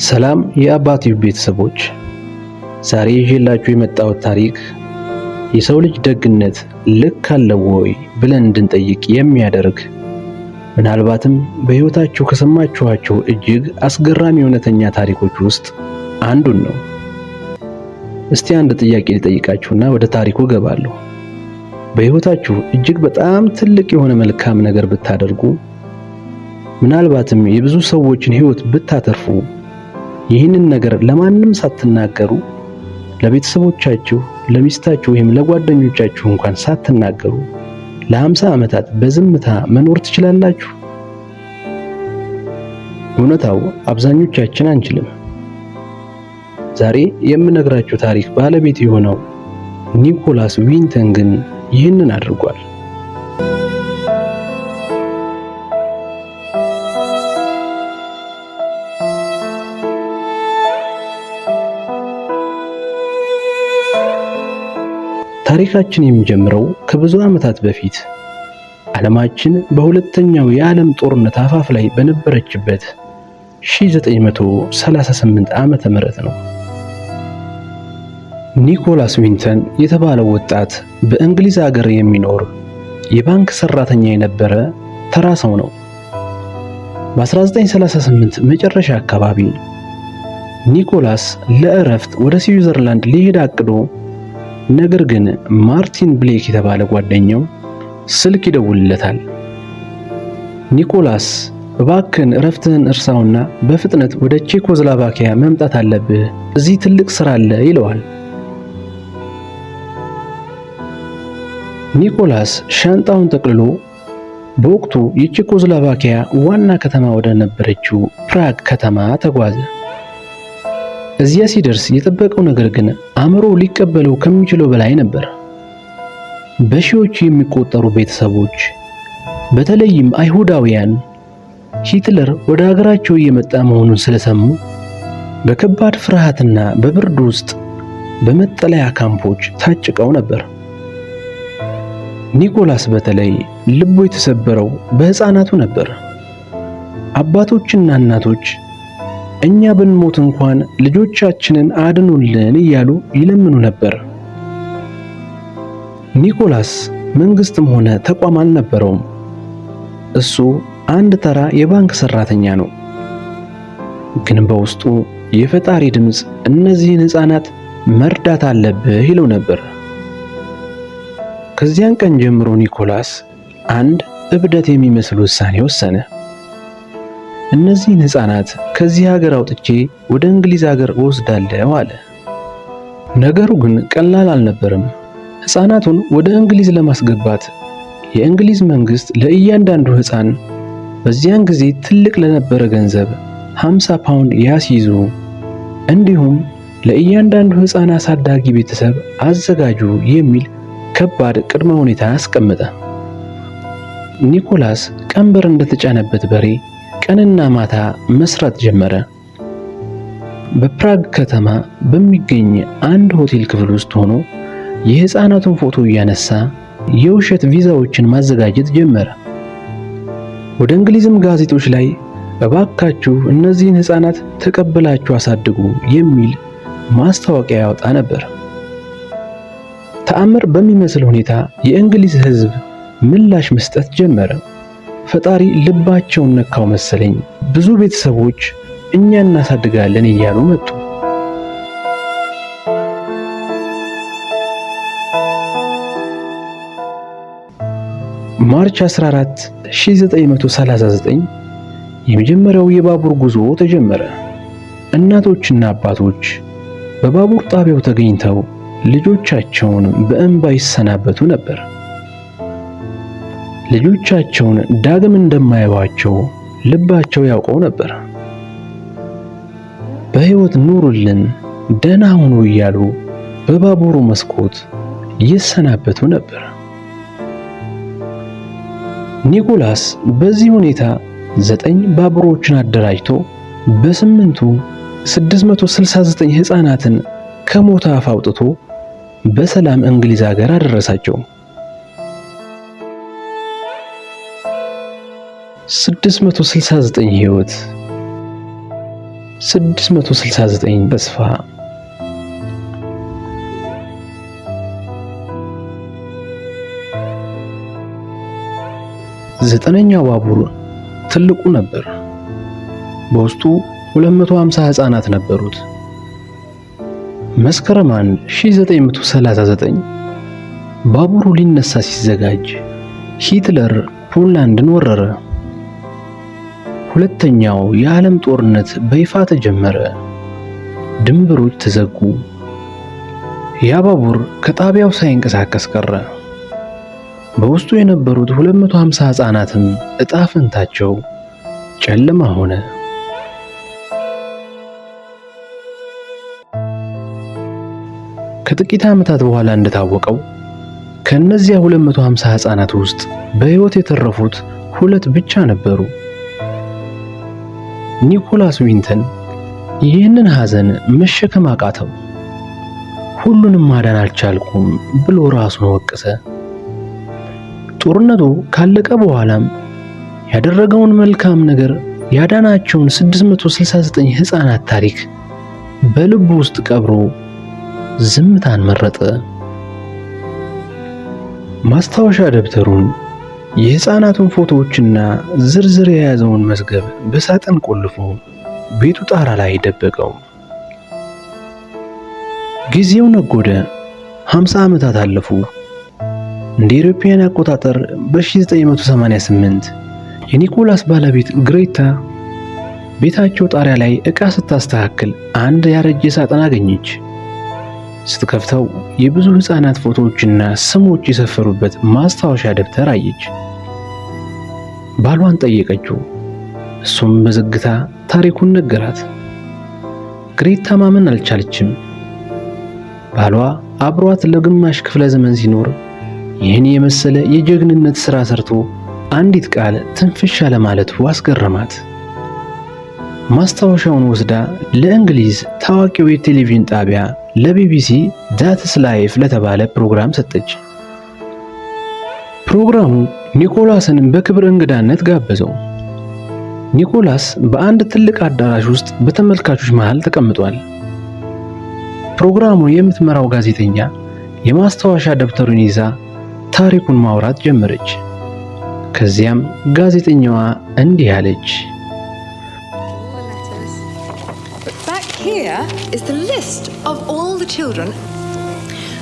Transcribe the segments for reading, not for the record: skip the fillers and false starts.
ሰላም የአባትዩ ቤተሰቦች፣ ዛሬ ይዤላችሁ የመጣሁት ታሪክ የሰው ልጅ ደግነት ልክ አለው ወይ ብለን እንድንጠይቅ የሚያደርግ ምናልባትም በሕይወታችሁ ከሰማችኋቸው እጅግ አስገራሚ እውነተኛ ታሪኮች ውስጥ አንዱን ነው። እስቲ አንድ ጥያቄ ልጠይቃችሁና ወደ ታሪኩ እገባለሁ። በሕይወታችሁ እጅግ በጣም ትልቅ የሆነ መልካም ነገር ብታደርጉ፣ ምናልባትም የብዙ ሰዎችን ሕይወት ብታተርፉ፣ ይህንን ነገር ለማንም ሳትናገሩ ለቤተሰቦቻችሁ፣ ለሚስታችሁ ወይም ለጓደኞቻችሁ እንኳን ሳትናገሩ ለ50 ዓመታት በዝምታ መኖር ትችላላችሁ? እውነታው አብዛኞቻችን አንችልም። ዛሬ የምነግራችሁ ታሪክ ባለቤት የሆነው ኒኮላስ ዊንተን ግን ይህንን አድርጓል። ታሪካችን የሚጀምረው ከብዙ ዓመታት በፊት ዓለማችን በሁለተኛው የዓለም ጦርነት አፋፍ ላይ በነበረችበት 1938 ዓመተ ምህረት ነው። ኒኮላስ ዊንተን የተባለው ወጣት በእንግሊዝ ሀገር የሚኖር የባንክ ሰራተኛ የነበረ ተራ ሰው ነው። በ1938 መጨረሻ አካባቢ ኒኮላስ ለእረፍት ወደ ስዊዘርላንድ ሊሄድ አቅዶ፣ ነገር ግን ማርቲን ብሌክ የተባለ ጓደኛው ስልክ ይደውልለታል። ኒኮላስ እባክህን እረፍትህን እርሳውና በፍጥነት ወደ ቼኮስሎቫኪያ መምጣት አለብህ፣ እዚህ ትልቅ ሥራ አለ ይለዋል። ኒኮላስ ሻንጣውን ጠቅልሎ በወቅቱ የቼኮስሎቫኪያ ዋና ከተማ ወደ ነበረችው ፕራግ ከተማ ተጓዘ። እዚያ ሲደርስ የጠበቀው ነገር ግን አእምሮ ሊቀበለው ከሚችለው በላይ ነበር። በሺዎች የሚቆጠሩ ቤተሰቦች፣ በተለይም አይሁዳውያን ሂትለር ወደ ሀገራቸው እየመጣ መሆኑን ስለሰሙ በከባድ ፍርሃትና በብርድ ውስጥ በመጠለያ ካምፖች ታጭቀው ነበር። ኒኮላስ በተለይ ልቡ የተሰበረው በሕፃናቱ ነበር። አባቶችና እናቶች እኛ ብንሞት እንኳን ልጆቻችንን አድኑልን እያሉ ይለምኑ ነበር። ኒኮላስ መንግስትም ሆነ ተቋም አልነበረውም። እሱ አንድ ተራ የባንክ ሰራተኛ ነው። ግን በውስጡ የፈጣሪ ድምፅ እነዚህን ሕፃናት መርዳት አለብህ ይለው ነበር። ከዚያን ቀን ጀምሮ ኒኮላስ አንድ እብደት የሚመስል ውሳኔ ወሰነ። እነዚህን ሕፃናት ከዚህ ሀገር አውጥቼ ወደ እንግሊዝ ሀገር እወስዳለሁ አለ። ነገሩ ግን ቀላል አልነበረም። ሕፃናቱን ወደ እንግሊዝ ለማስገባት የእንግሊዝ መንግስት ለእያንዳንዱ ሕፃን በዚያን ጊዜ ትልቅ ለነበረ ገንዘብ 50 ፓውንድ ያስይዙ፣ እንዲሁም ለእያንዳንዱ ሕፃን አሳዳጊ ቤተሰብ አዘጋጁ የሚል ከባድ ቅድመ ሁኔታ አስቀመጠ። ኒኮላስ ቀንበር እንደተጫነበት በሬ ቀንና ማታ መስራት ጀመረ። በፕራግ ከተማ በሚገኝ አንድ ሆቴል ክፍል ውስጥ ሆኖ የሕፃናቱን ፎቶ እያነሳ የውሸት ቪዛዎችን ማዘጋጀት ጀመረ። ወደ እንግሊዝም ጋዜጦች ላይ እባካችሁ እነዚህን ሕፃናት ተቀብላችሁ አሳድጉ የሚል ማስታወቂያ ያወጣ ነበር። ተአምር በሚመስል ሁኔታ የእንግሊዝ ሕዝብ ምላሽ መስጠት ጀመረ። ፈጣሪ ልባቸውን ነካው መሰለኝ። ብዙ ቤተሰቦች እኛ እናሳድጋለን እያሉ መጡ። ማርች 14 1939 የመጀመሪያው የባቡር ጉዞ ተጀመረ። እናቶችና አባቶች በባቡር ጣቢያው ተገኝተው ልጆቻቸውን በእንባ ይሰናበቱ ነበር። ልጆቻቸውን ዳግም እንደማያዩዋቸው ልባቸው ያውቀው ነበር። በሕይወት ኑሩልን፣ ደህና ሁኑ እያሉ በባቡሩ መስኮት ይሰናበቱ ነበር። ኒኮላስ በዚህ ሁኔታ 9 ባቡሮችን አደራጅቶ በ8ቱ 669 ሕፃናትን ከሞት አፍ አውጥቶ በሰላም እንግሊዝ ሀገር አደረሳቸው። 669 ሕይወት 669 ተስፋ። ዘጠነኛው ባቡር ትልቁ ነበር። በውስጡ 250 ሕፃናት ነበሩት። መስከረም 1939 ባቡሩ ሊነሳ ሲዘጋጅ ሂትለር ፖላንድን ወረረ። ሁለተኛው የዓለም ጦርነት በይፋ ተጀመረ። ድንበሮች ተዘጉ። ያ ባቡር ከጣቢያው ሳይንቀሳቀስ ቀረ። በውስጡ የነበሩት 250 ሕፃናትም ዕጣ ፈንታቸው ጨለማ ሆነ። ከጥቂት ዓመታት በኋላ እንደታወቀው ከእነዚያ 250 ሕፃናት ውስጥ በሕይወት የተረፉት 2 ብቻ ነበሩ። ኒኮላስ ዊንተን ይህንን ሐዘን መሸከም አቃተው። ሁሉንም ማዳን አልቻልኩም ብሎ ራሱን ወቀሰ። ጦርነቱ ካለቀ በኋላም ያደረገውን መልካም ነገር ያዳናቸውን 669 ሕፃናት ታሪክ በልቡ ውስጥ ቀብሮ ዝምታን መረጠ። ማስታወሻ ደብተሩን፣ የሕፃናቱን ፎቶዎችና ዝርዝር የያዘውን መዝገብ በሳጥን ቆልፎ ቤቱ ጣራ ላይ ደበቀው። ጊዜው ነጎደ። 50 ዓመታት አለፉ። እንደ አውሮፓውያን አቆጣጠር በ1988 የኒኮላስ ባለቤት ግሬታ ቤታቸው ጣሪያ ላይ ዕቃ ስታስተካክል አንድ ያረጀ ሳጥን አገኘች። ስትከፍተው የብዙ ሕፃናት ፎቶዎችና ስሞች የሰፈሩበት ማስታወሻ ደብተር አየች። ባሏን ጠየቀችው። እሱም በዝግታ ታሪኩን ነገራት። ግሬታ ማመን አልቻለችም። ባሏ አብሯት ለግማሽ ክፍለ ዘመን ሲኖር ይህን የመሰለ የጀግንነት ሥራ ሰርቶ አንዲት ቃል ትንፍሽ ለማለቱ አስገረማት። ማስታወሻውን ወስዳ ለእንግሊዝ ታዋቂው የቴሌቪዥን ጣቢያ ለቢቢሲ ዛትስ ላይፍ ለተባለ ፕሮግራም ሰጠች። ፕሮግራሙ ኒኮላስን በክብር እንግዳነት ጋበዘው። ኒኮላስ በአንድ ትልቅ አዳራሽ ውስጥ በተመልካቾች መሃል ተቀምጧል። ፕሮግራሙን የምትመራው ጋዜጠኛ የማስታወሻ ደብተሩን ይዛ ታሪኩን ማውራት ጀመረች። ከዚያም ጋዜጠኛዋ እንዲህ አለች። Here is the list of all the children.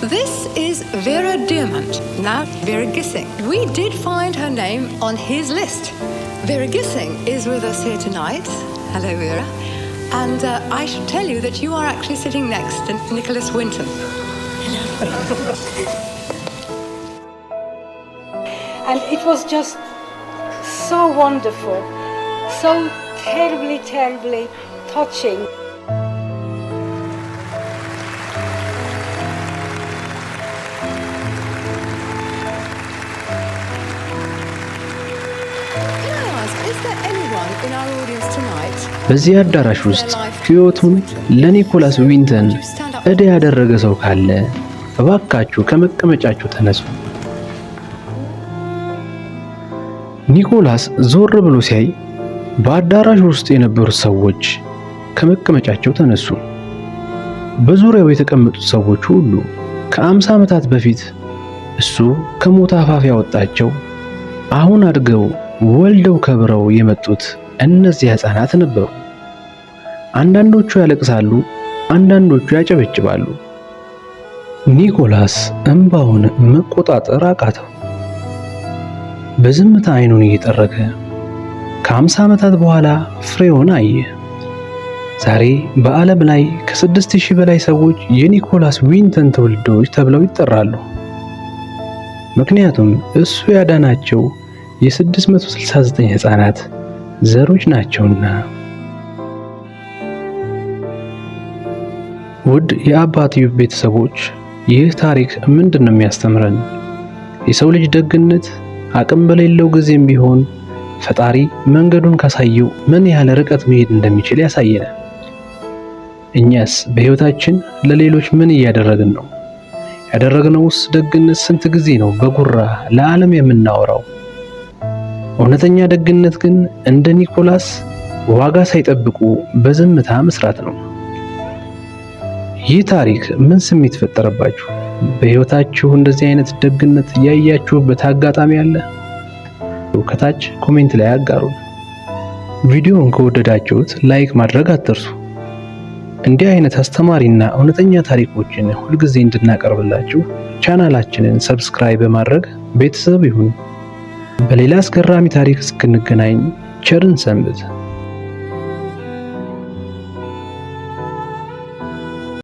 This is Vera Diamant, now Vera Gissing. We did find her name on his list. Vera Gissing is with us here tonight. Hello, Vera. And I should tell you that you are actually sitting next to Nicholas Winton. Hello. And it was just so wonderful, so terribly touching. በዚህ አዳራሽ ውስጥ ሕይወቱን ለኒኮላስ ዊንተን ዕዳ ያደረገ ሰው ካለ እባካችሁ ከመቀመጫችሁ ተነሱ። ኒኮላስ ዞር ብሎ ሲያይ በአዳራሽ ውስጥ የነበሩት ሰዎች ከመቀመጫቸው ተነሱ። በዙሪያው የተቀመጡት ሰዎች ሁሉ ከ50 ዓመታት በፊት እሱ ከሞት አፋፍ ያወጣቸው አሁን አድገው ወልደው ከብረው የመጡት እነዚህ ሕፃናት ነበሩ። አንዳንዶቹ ያለቅሳሉ፣ አንዳንዶቹ ያጨበጭባሉ። ኒኮላስ እንባውን መቆጣጠር አቃተው። በዝምታ አይኑን እየጠረገ ከ50 ዓመታት በኋላ ፍሬውን አየ። ዛሬ በዓለም ላይ ከ6000 በላይ ሰዎች የኒኮላስ ዊንተን ትውልዶች ተብለው ይጠራሉ። ምክንያቱም እሱ ያዳናቸው የ669 ሕፃናት ዘሮች ናቸውና። ውድ የአባትዩ ቤተሰቦች፣ ይህ ታሪክ ምንድን ነው የሚያስተምረን? የሰው ልጅ ደግነት አቅም በሌለው ጊዜም ቢሆን ፈጣሪ መንገዱን ካሳየው ምን ያህል ርቀት መሄድ እንደሚችል ያሳየናል። እኛስ በሕይወታችን ለሌሎች ምን እያደረግን ነው? ያደረግነውስ ደግነት ስንት ጊዜ ነው በጉራ ለዓለም የምናወራው? እውነተኛ ደግነት ግን እንደ ኒኮላስ ዋጋ ሳይጠብቁ በዝምታ መስራት ነው። ይህ ታሪክ ምን ስሜት ፈጠረባችሁ? በሕይወታችሁ እንደዚህ አይነት ደግነት ያያችሁበት አጋጣሚ አለ? ከታች ኮሜንት ላይ አጋሩን። ቪዲዮውን ከወደዳችሁት ላይክ ማድረግ አትርሱ። እንዲህ አይነት አስተማሪና እውነተኛ ታሪኮችን ሁልጊዜ እንድናቀርብላችሁ ቻናላችንን ሰብስክራይብ በማድረግ ቤተሰብ ይሁኑ። በሌላ አስገራሚ ታሪክ እስክንገናኝ ቸርን ሰንብት።